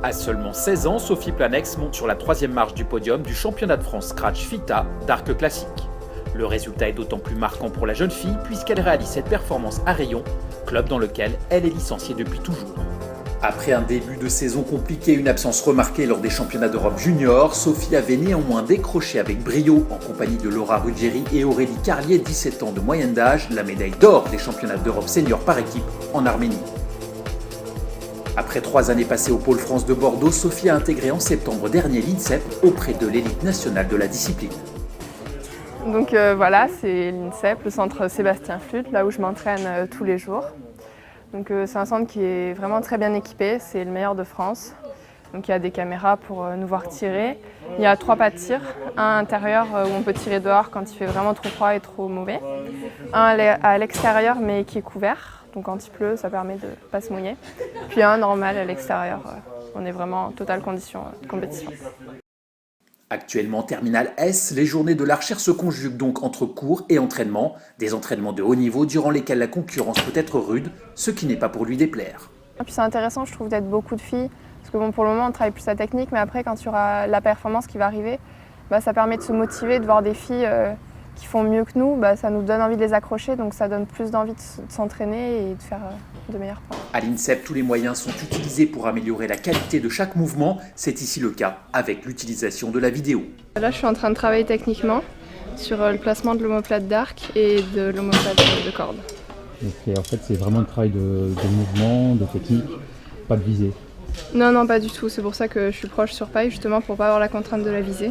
À seulement 16 ans, Sophie Planex monte sur la 3e marche du podium du championnat de France Scratch FITA d'arc classique. Le résultat est d'autant plus marquant pour la jeune fille puisqu'elle réalise cette performance à Rayon, club dans lequel elle est licenciée depuis toujours. Après un début de saison compliqué et une absence remarquée lors des championnats d'Europe junior, Sophie avait néanmoins décroché avec brio, en compagnie de Laura Ruggeri et Aurélie Carlier, 17 ans de moyenne d'âge, la médaille d'or des championnats d'Europe senior par équipe en Arménie. Après 3 années passées au Pôle France de Bordeaux, Sophie a intégré en septembre dernier l'INSEP auprès de l'élite nationale de la discipline. Donc voilà, c'est l'INSEP, le centre Sébastien Flute, là où je m'entraîne tous les jours. Donc c'est un centre qui est vraiment très bien équipé, c'est le meilleur de France. Donc il y a des caméras pour nous voir tirer. Il y a 3 pas de tir, un intérieur où on peut tirer dehors quand il fait vraiment trop froid et trop mauvais. Un à l'extérieur mais qui est couvert, donc quand il pleut ça permet de ne pas se mouiller. Puis un normal à l'extérieur, on est vraiment en totale condition de compétition. Actuellement en terminale S, les journées de l'archère se conjuguent donc entre cours et entraînement, des entraînements de haut niveau durant lesquels la concurrence peut être rude, ce qui n'est pas pour lui déplaire. Et puis c'est intéressant, je trouve, d'être beaucoup de filles, parce que bon, pour le moment on travaille plus la technique, mais après quand il y aura la performance qui va arriver, ça permet de se motiver, de voir des filles qui font mieux que nous, ça nous donne envie de les accrocher, donc ça donne plus d'envie de s'entraîner et de faire de meilleurs points. À l'INSEP, tous les moyens sont utilisés pour améliorer la qualité de chaque mouvement. C'est ici le cas avec l'utilisation de la vidéo. Là, je suis en train de travailler techniquement sur le placement de l'omoplate d'arc et de l'omoplate de corde. Donc, en fait, c'est vraiment un travail de mouvement, de technique, pas de visée. Non, pas du tout. C'est pour ça que je suis proche sur paille, justement pour pas avoir la contrainte de la visée.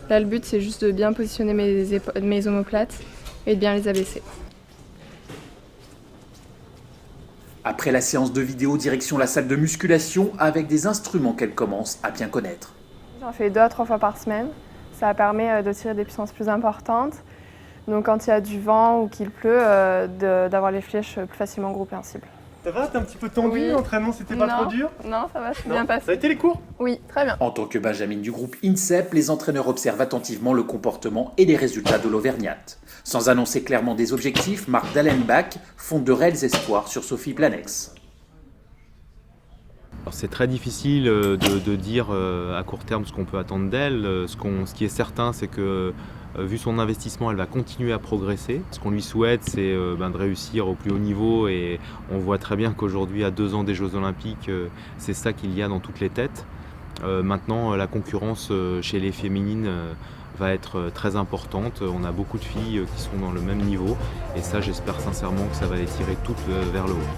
Là, le but, c'est juste de bien positionner mes omoplates et de bien les abaisser. Après la séance de vidéo, direction la salle de musculation avec des instruments qu'elle commence à bien connaître. J'en fais 2 à 3 fois par semaine. Ça permet de tirer des puissances plus importantes. Donc quand il y a du vent ou qu'il pleut, d'avoir les flèches plus facilement groupées en cible. Ça va? T'es un petit peu tendu? Oui. L'entraînement, c'était pas trop dur? Non, ça va, c'est bien passé. Ça a été les cours? Oui, très bien. En tant que benjamine du groupe INSEP, les entraîneurs observent attentivement le comportement et les résultats de l'Auvergnate. Sans annoncer clairement des objectifs, Marc Dallenbach fonde de réels espoirs sur Sophie Planex. C'est très difficile de dire à court terme ce qu'on peut attendre d'elle. Ce qui est certain, c'est que vu son investissement, elle va continuer à progresser. Ce qu'on lui souhaite, c'est de réussir au plus haut niveau, et on voit très bien qu'aujourd'hui, à 2 ans des Jeux Olympiques, c'est ça qu'il y a dans toutes les têtes. Maintenant, la concurrence chez les féminines va être très importante. On a beaucoup de filles qui sont dans le même niveau, et ça, j'espère sincèrement que ça va les tirer toutes vers le haut.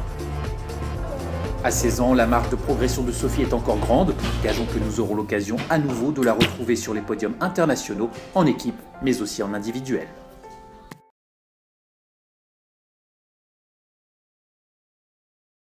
À 16 ans, la marge de progression de Sophie est encore grande. Gageons que nous aurons l'occasion à nouveau de la retrouver sur les podiums internationaux, en équipe, mais aussi en individuel.